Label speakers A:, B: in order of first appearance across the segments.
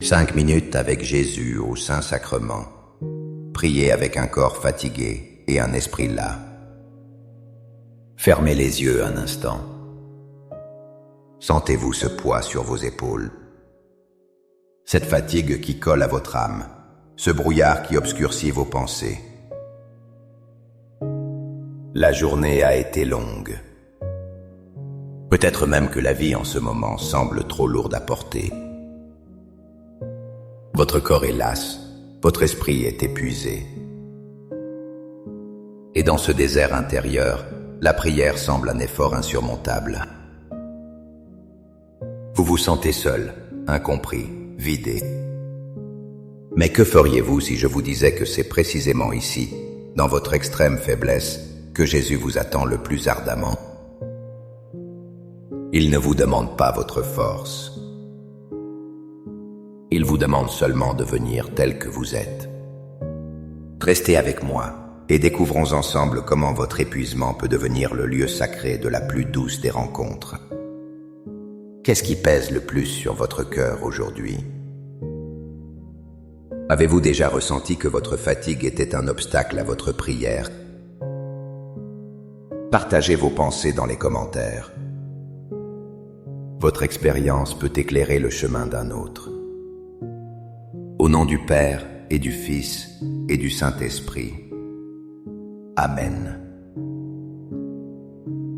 A: 5 minutes avec Jésus au Saint-Sacrement. Priez avec un corps fatigué et un esprit las. Fermez les yeux un instant. Sentez-vous ce poids sur vos épaules. Cette fatigue qui colle à votre âme, ce brouillard qui obscurcit vos pensées. La journée a été longue. Peut-être même que la vie en ce moment semble trop lourde à porter. Votre corps est las, votre esprit est épuisé. Et dans ce désert intérieur, la prière semble un effort insurmontable. Vous vous sentez seul, incompris, vidé. Mais que feriez-vous si je vous disais que c'est précisément ici, dans votre extrême faiblesse, que Jésus vous attend le plus ardemment? Il ne vous demande pas votre force. Il vous demande seulement de venir tel que vous êtes. Restez avec moi et découvrons ensemble comment votre épuisement peut devenir le lieu sacré de la plus douce des rencontres. Qu'est-ce qui pèse le plus sur votre cœur aujourd'hui? Avez-vous déjà ressenti que votre fatigue était un obstacle à votre prière? Partagez vos pensées dans les commentaires. Votre expérience peut éclairer le chemin d'un autre. Au nom du Père et du Fils et du Saint-Esprit. Amen.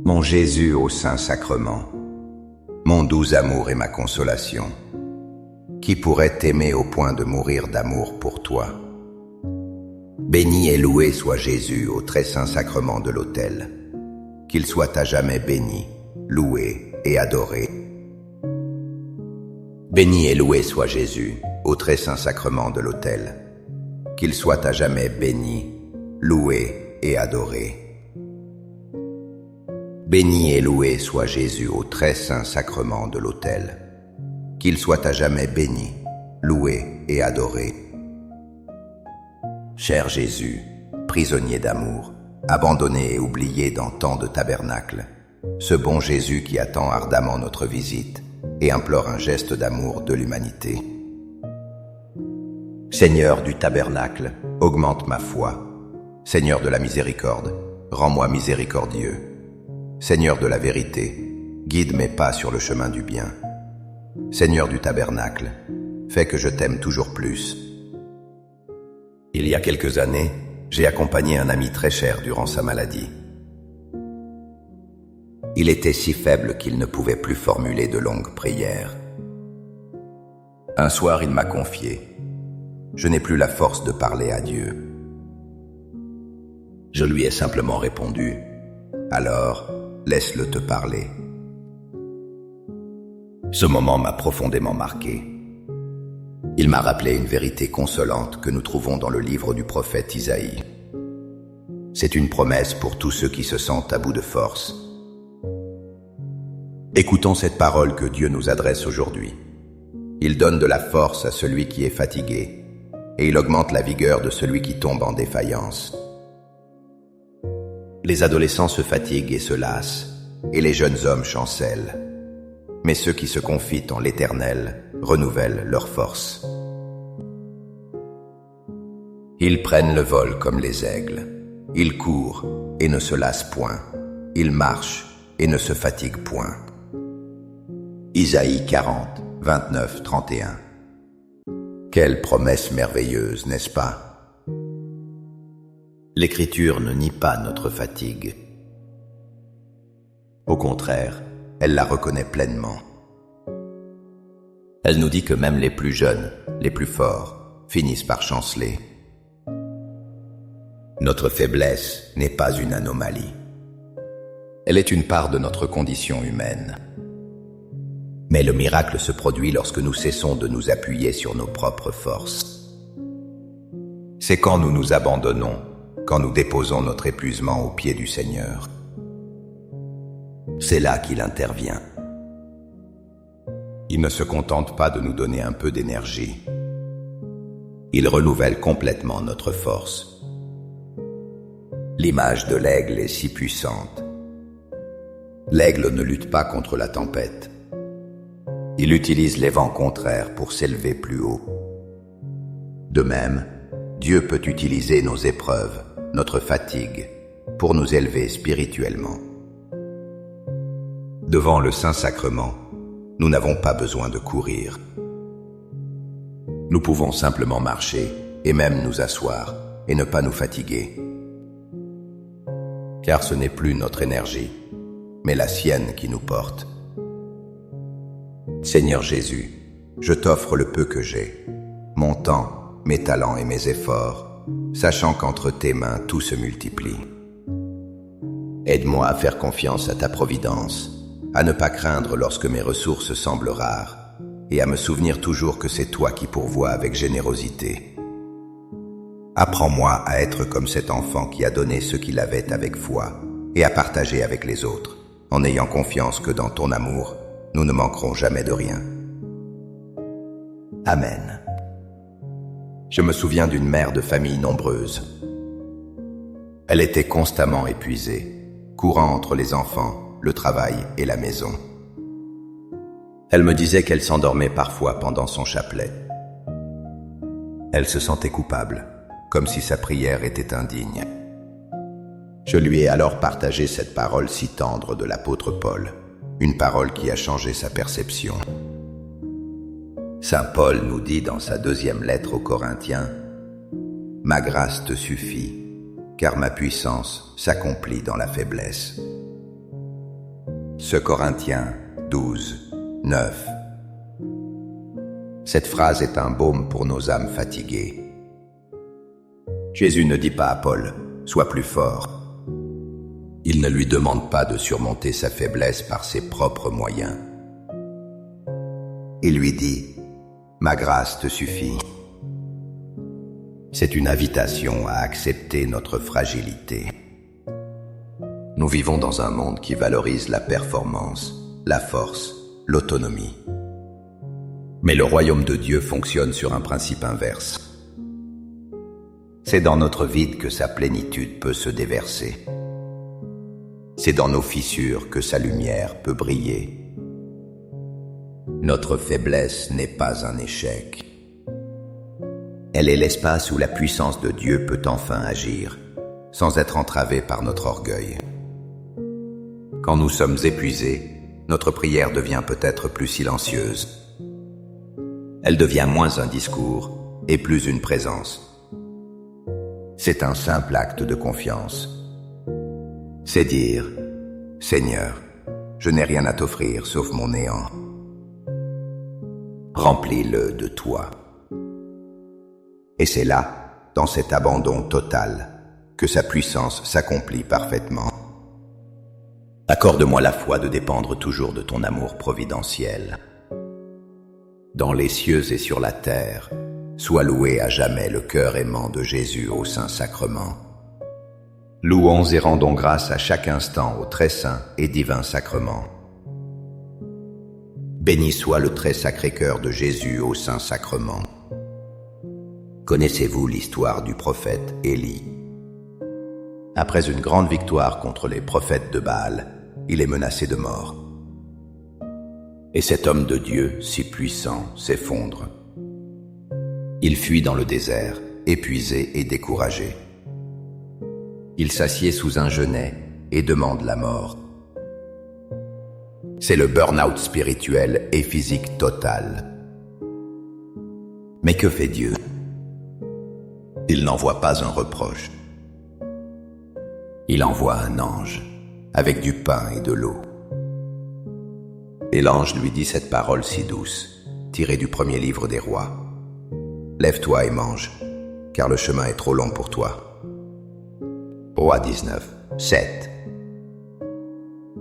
A: Mon Jésus au Saint-Sacrement, mon doux amour et ma consolation, qui pourrait t'aimer au point de mourir d'amour pour toi? Béni et loué soit Jésus au très saint sacrement de l'autel, qu'il soit à jamais béni, loué et adoré. Béni et loué soit Jésus au très saint sacrement de l'autel, qu'il soit à jamais béni, loué et adoré. Béni et loué soit Jésus au très saint sacrement de l'autel, qu'il soit à jamais béni, loué et adoré. Cher Jésus, prisonnier d'amour, abandonné et oublié dans tant de tabernacles, ce bon Jésus qui attend ardemment notre visite et implore un geste d'amour de l'humanité. Seigneur du tabernacle, augmente ma foi. Seigneur de la miséricorde, rends-moi miséricordieux. Seigneur de la vérité, guide mes pas sur le chemin du bien. Seigneur du tabernacle, fais que je t'aime toujours plus. Il y a quelques années, j'ai accompagné un ami très cher durant sa maladie. Il était si faible qu'il ne pouvait plus formuler de longues prières. Un soir, il m'a confié: je n'ai plus la force de parler à Dieu. Je lui ai simplement répondu: alors, laisse-le te parler. Ce moment m'a profondément marqué. Il m'a rappelé une vérité consolante que nous trouvons dans le livre du prophète Isaïe. C'est une promesse pour tous ceux qui se sentent à bout de force. Écoutons cette parole que Dieu nous adresse aujourd'hui. Il donne de la force à celui qui est fatigué, et il augmente la vigueur de celui qui tombe en défaillance. Les adolescents se fatiguent et se lassent, et les jeunes hommes chancellent. Mais ceux qui se confient en l'Éternel renouvellent leur force. Ils prennent le vol comme les aigles. Ils courent et ne se lassent point. Ils marchent et ne se fatiguent point. Isaïe 40, 29, 31. Quelle promesse merveilleuse, n'est-ce pas? L'Écriture ne nie pas notre fatigue. Au contraire, elle la reconnaît pleinement. Elle nous dit que même les plus jeunes, les plus forts, finissent par chanceler. Notre faiblesse n'est pas une anomalie. Elle est une part de notre condition humaine. Mais le miracle se produit lorsque nous cessons de nous appuyer sur nos propres forces. C'est quand nous nous abandonnons, quand nous déposons notre épuisement aux pieds du Seigneur. C'est là qu'il intervient. Il ne se contente pas de nous donner un peu d'énergie. Il renouvelle complètement notre force. L'image de l'aigle est si puissante. L'aigle ne lutte pas contre la tempête. Il utilise les vents contraires pour s'élever plus haut. De même, Dieu peut utiliser nos épreuves, notre fatigue, pour nous élever spirituellement. Devant le Saint-Sacrement, nous n'avons pas besoin de courir. Nous pouvons simplement marcher et même nous asseoir et ne pas nous fatiguer. Car ce n'est plus notre énergie, mais la sienne qui nous porte. Seigneur Jésus, je t'offre le peu que j'ai, mon temps, mes talents et mes efforts, sachant qu'entre tes mains tout se multiplie. Aide-moi à faire confiance à ta providence, à ne pas craindre lorsque mes ressources semblent rares, et à me souvenir toujours que c'est toi qui pourvois avec générosité. Apprends-moi à être comme cet enfant qui a donné ce qu'il avait avec foi, et à partager avec les autres, en ayant confiance que dans ton amour, nous ne manquerons jamais de rien. Amen. Je me souviens d'une mère de famille nombreuse. Elle était constamment épuisée, courant entre les enfants, le travail et la maison. Elle me disait qu'elle s'endormait parfois pendant son chapelet. Elle se sentait coupable, comme si sa prière était indigne. Je lui ai alors partagé cette parole si tendre de l'apôtre Paul, une parole qui a changé sa perception. Saint Paul nous dit dans sa 2e lettre aux Corinthiens « Ma grâce te suffit, car ma puissance s'accomplit dans la faiblesse. » Ce Corinthiens 12, 9. Cette phrase est un baume pour nos âmes fatiguées. Jésus ne dit pas à Paul « Sois plus fort ». Il ne lui demande pas de surmonter sa faiblesse par ses propres moyens. Il lui dit « Ma grâce te suffit ». C'est une invitation à accepter notre fragilité. Nous vivons dans un monde qui valorise la performance, la force, l'autonomie. Mais le royaume de Dieu fonctionne sur un principe inverse. C'est dans notre vide que sa plénitude peut se déverser. C'est dans nos fissures que sa lumière peut briller. Notre faiblesse n'est pas un échec. Elle est l'espace où la puissance de Dieu peut enfin agir, sans être entravée par notre orgueil. Quand nous sommes épuisés, notre prière devient peut-être plus silencieuse. Elle devient moins un discours et plus une présence. C'est un simple acte de confiance. C'est dire « Seigneur, je n'ai rien à t'offrir sauf mon néant. Remplis-le de toi. » Et c'est là, dans cet abandon total, que sa puissance s'accomplit parfaitement. Accorde-moi la foi de dépendre toujours de ton amour providentiel. Dans les cieux et sur la terre, soit loué à jamais le cœur aimant de Jésus au Saint-Sacrement. Louons et rendons grâce à chaque instant au très saint et divin sacrement. Béni soit le très sacré cœur de Jésus au Saint-Sacrement. Connaissez-vous l'histoire du prophète Élie? Après une grande victoire contre les prophètes de Baal, il est menacé de mort. Et cet homme de Dieu, si puissant, s'effondre. Il fuit dans le désert, épuisé et découragé. Il s'assied sous un genêt et demande la mort. C'est le burn-out spirituel et physique total. Mais que fait Dieu? Il n'envoie pas un reproche. Il envoie un ange, avec du pain et de l'eau. Et l'ange lui dit cette parole si douce, tirée du premier livre des rois. « Lève-toi et mange, car le chemin est trop long pour toi. » Roi 19, 7.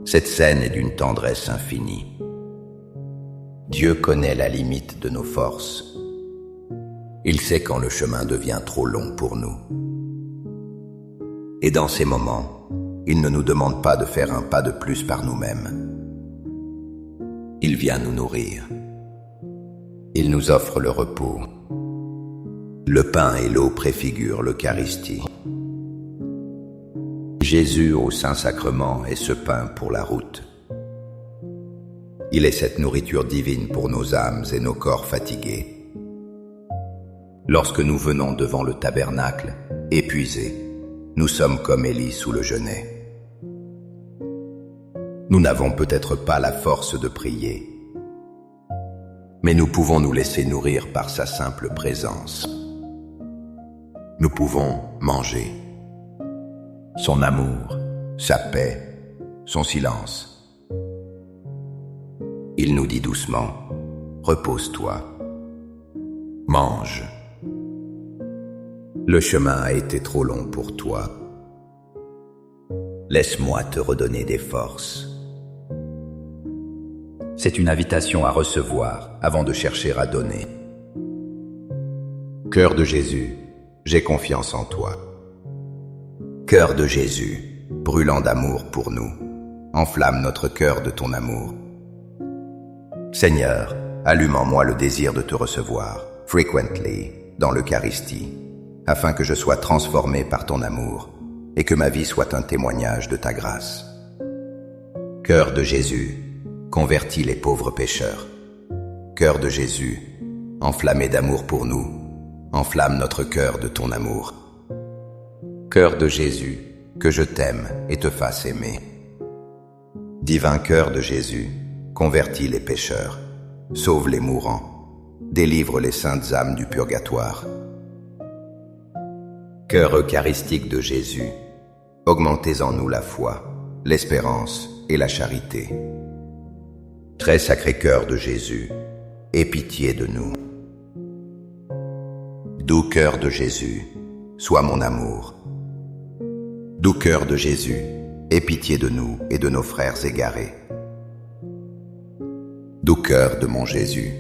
A: Cette scène est d'une tendresse infinie. Dieu connaît la limite de nos forces. Il sait quand le chemin devient trop long pour nous. Et dans ces moments, il ne nous demande pas de faire un pas de plus par nous-mêmes. Il vient nous nourrir. Il nous offre le repos. Le pain et l'eau préfigurent l'Eucharistie. Jésus au Saint-Sacrement est ce pain pour la route. Il est cette nourriture divine pour nos âmes et nos corps fatigués. Lorsque nous venons devant le tabernacle, épuisés, nous sommes comme Élie sous le genêt. Nous n'avons peut-être pas la force de prier, mais nous pouvons nous laisser nourrir par sa simple présence. Nous pouvons manger son amour, sa paix, son silence. Il nous dit doucement, « Repose-toi, mange. Le chemin a été trop long pour toi. Laisse-moi te redonner des forces. » C'est une invitation à recevoir avant de chercher à donner. Cœur de Jésus, j'ai confiance en toi. Cœur de Jésus, brûlant d'amour pour nous, enflamme notre cœur de ton amour. Seigneur, allume en moi le désir de te recevoir, frequently, dans l'Eucharistie, afin que je sois transformé par ton amour et que ma vie soit un témoignage de ta grâce. Cœur de Jésus, convertis les pauvres pécheurs. Cœur de Jésus, enflammé d'amour pour nous, enflamme notre cœur de ton amour. Cœur de Jésus, que je t'aime et te fasse aimer. Divin cœur de Jésus, convertis les pécheurs, sauve les mourants, délivre les saintes âmes du purgatoire. Cœur eucharistique de Jésus, augmentez en nous la foi, l'espérance et la charité. Très sacré cœur de Jésus, aie pitié de nous. Doux cœur de Jésus, sois mon amour. Doux cœur de Jésus, aie pitié de nous et de nos frères égarés. Doux cœur de mon Jésus,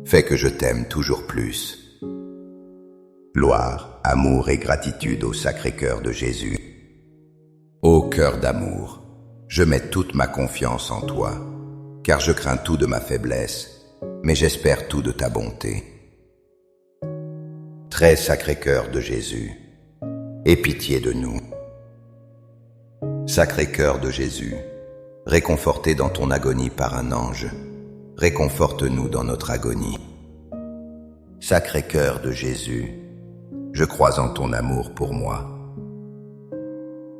A: fais que je t'aime toujours plus. Gloire, amour et gratitude au sacré cœur de Jésus. Ô cœur d'amour, je mets toute ma confiance en toi, car je crains tout de ma faiblesse, mais j'espère tout de ta bonté. Très sacré cœur de Jésus, aie pitié de nous. Sacré cœur de Jésus, réconforté dans ton agonie par un ange, réconforte-nous dans notre agonie. Sacré cœur de Jésus, je crois en ton amour pour moi.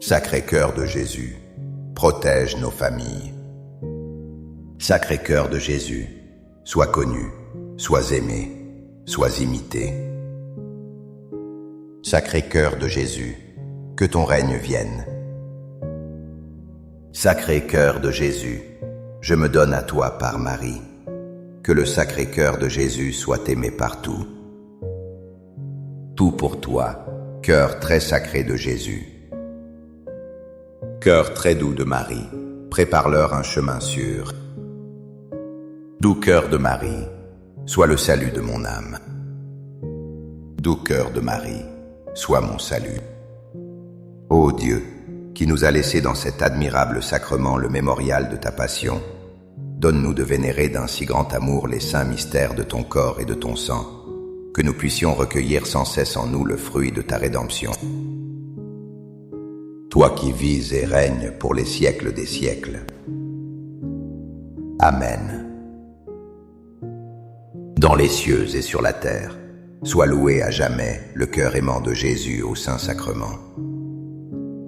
A: Sacré cœur de Jésus, protège nos familles. Sacré cœur de Jésus, sois connu, sois aimé, sois imité. Sacré cœur de Jésus, que ton règne vienne. Sacré cœur de Jésus, je me donne à toi par Marie. Que le sacré cœur de Jésus soit aimé partout. Tout pour toi, cœur très sacré de Jésus. Cœur très doux de Marie, prépare-leur un chemin sûr. Doux cœur de Marie, sois le salut de mon âme. Doux cœur de Marie, sois mon salut. Ô Dieu, qui nous a laissé dans cet admirable sacrement le mémorial de ta passion, donne-nous de vénérer d'un si grand amour les saints mystères de ton corps et de ton sang, que nous puissions recueillir sans cesse en nous le fruit de ta rédemption. Toi qui vis et règnes pour les siècles des siècles. Amen. Dans les cieux et sur la terre, sois loué à jamais le cœur aimant de Jésus au Saint-Sacrement.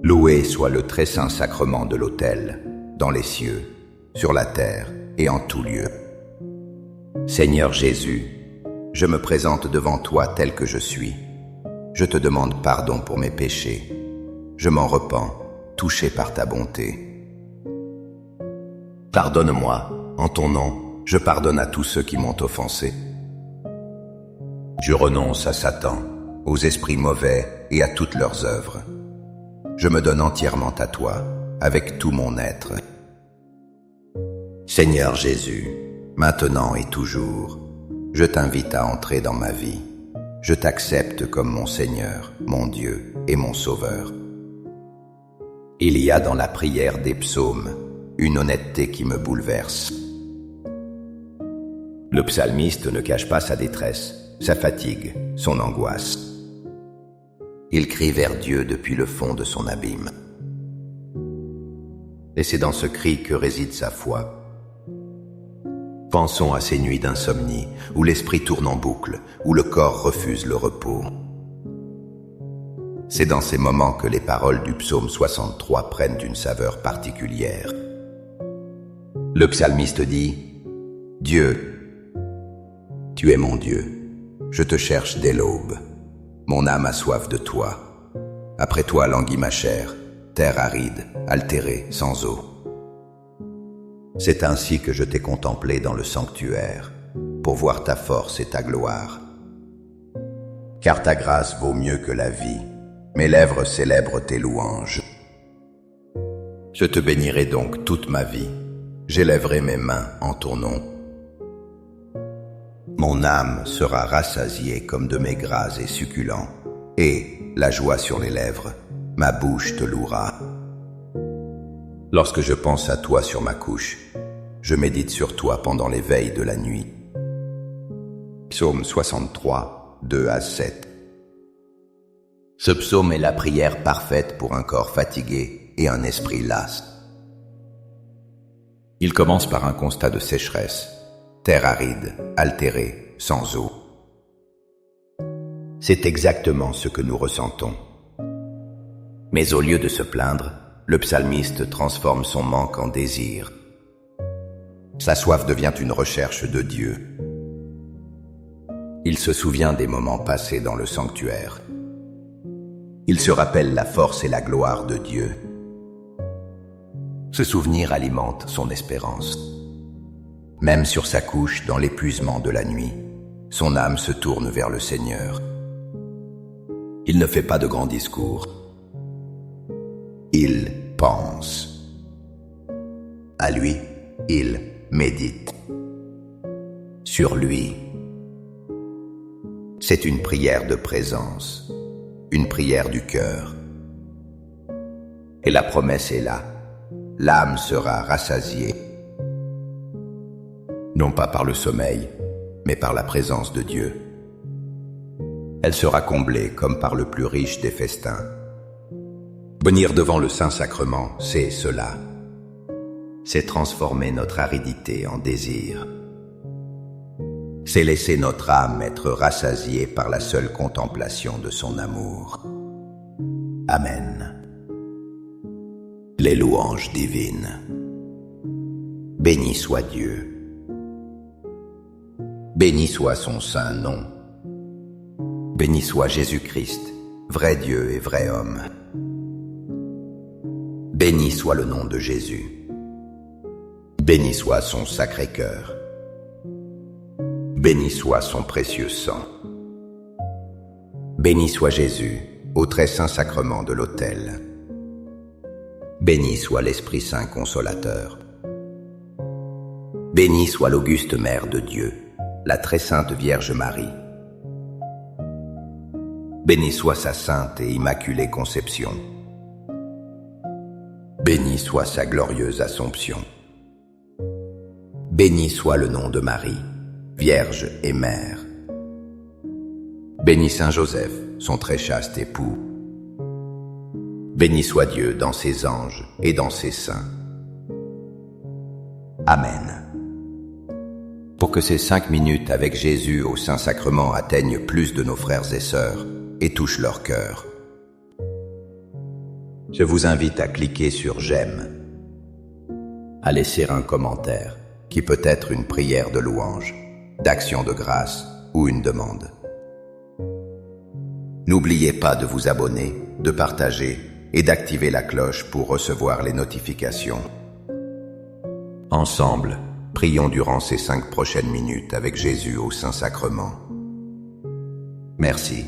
A: Loué soit le très saint sacrement de l'autel, dans les cieux, sur la terre et en tout lieu. Seigneur Jésus, je me présente devant toi tel que je suis. Je te demande pardon pour mes péchés. Je m'en repens, touché par ta bonté. Pardonne-moi, en ton nom, je pardonne à tous ceux qui m'ont offensé. Je renonce à Satan, aux esprits mauvais et à toutes leurs œuvres. Je me donne entièrement à toi, avec tout mon être. Seigneur Jésus, maintenant et toujours, je t'invite à entrer dans ma vie. Je t'accepte comme mon Seigneur, mon Dieu et mon Sauveur. Il y a dans la prière des psaumes une honnêteté qui me bouleverse. Le psalmiste ne cache pas sa détresse, sa fatigue, son angoisse. Il crie vers Dieu depuis le fond de son abîme. Et c'est dans ce cri que réside sa foi. Pensons à ces nuits d'insomnie, où l'esprit tourne en boucle, où le corps refuse le repos. C'est dans ces moments que les paroles du psaume 63 prennent une saveur particulière. Le psalmiste dit « Dieu, tu es mon Dieu, je te cherche dès l'aube. Mon âme a soif de toi. Après toi languit ma chair, terre aride, altérée, sans eau. C'est ainsi que je t'ai contemplé dans le sanctuaire, pour voir ta force et ta gloire. Car ta grâce vaut mieux que la vie, mes lèvres célèbrent tes louanges. Je te bénirai donc toute ma vie, j'élèverai mes mains en ton nom. Mon âme sera rassasiée comme de mets gras et succulents, et, la joie sur les lèvres, ma bouche te louera. Lorsque je pense à toi sur ma couche, je médite sur toi pendant les veilles de la nuit. Psaume 63, 2 à 7. Ce psaume est la prière parfaite pour un corps fatigué et un esprit las. Il commence par un constat de sécheresse, terre aride, altérée, sans eau. C'est exactement ce que nous ressentons. Mais au lieu de se plaindre, le psalmiste transforme son manque en désir. Sa soif devient une recherche de Dieu. Il se souvient des moments passés dans le sanctuaire. Il se rappelle la force et la gloire de Dieu. Ce souvenir alimente son espérance. Même sur sa couche, dans l'épuisement de la nuit, son âme se tourne vers le Seigneur. Il ne fait pas de grands discours. Il pense. À lui, il médite. Sur lui. C'est une prière de présence, une prière du cœur. Et la promesse est là. L'âme sera rassasiée. Non pas par le sommeil, mais par la présence de Dieu. Elle sera comblée comme par le plus riche des festins. Venir devant le Saint-Sacrement, c'est cela. C'est transformer notre aridité en désir. C'est laisser notre âme être rassasiée par la seule contemplation de son amour. Amen. Les louanges divines. Béni soit Dieu. Béni soit son saint nom. Béni soit Jésus-Christ, vrai Dieu et vrai homme. Béni soit le nom de Jésus. Béni soit son sacré cœur. Béni soit son précieux sang. Béni soit Jésus, au très saint sacrement de l'autel. Béni soit l'Esprit Saint consolateur. Béni soit l'auguste Mère de Dieu, la très sainte Vierge Marie. Béni soit sa sainte et immaculée conception. Béni soit sa glorieuse Assomption. Béni soit le nom de Marie, Vierge et Mère. Béni Saint Joseph, son très chaste époux. Béni soit Dieu dans ses anges et dans ses saints. Amen. Pour que ces 5 minutes avec Jésus au Saint-Sacrement atteignent plus de nos frères et sœurs et touchent leur cœur, je vous invite à cliquer sur « J'aime », à laisser un commentaire qui peut être une prière de louange, d'action de grâce ou une demande. N'oubliez pas de vous abonner, de partager et d'activer la cloche pour recevoir les notifications. Ensemble, prions durant ces 5 prochaines minutes avec Jésus au Saint-Sacrement. Merci.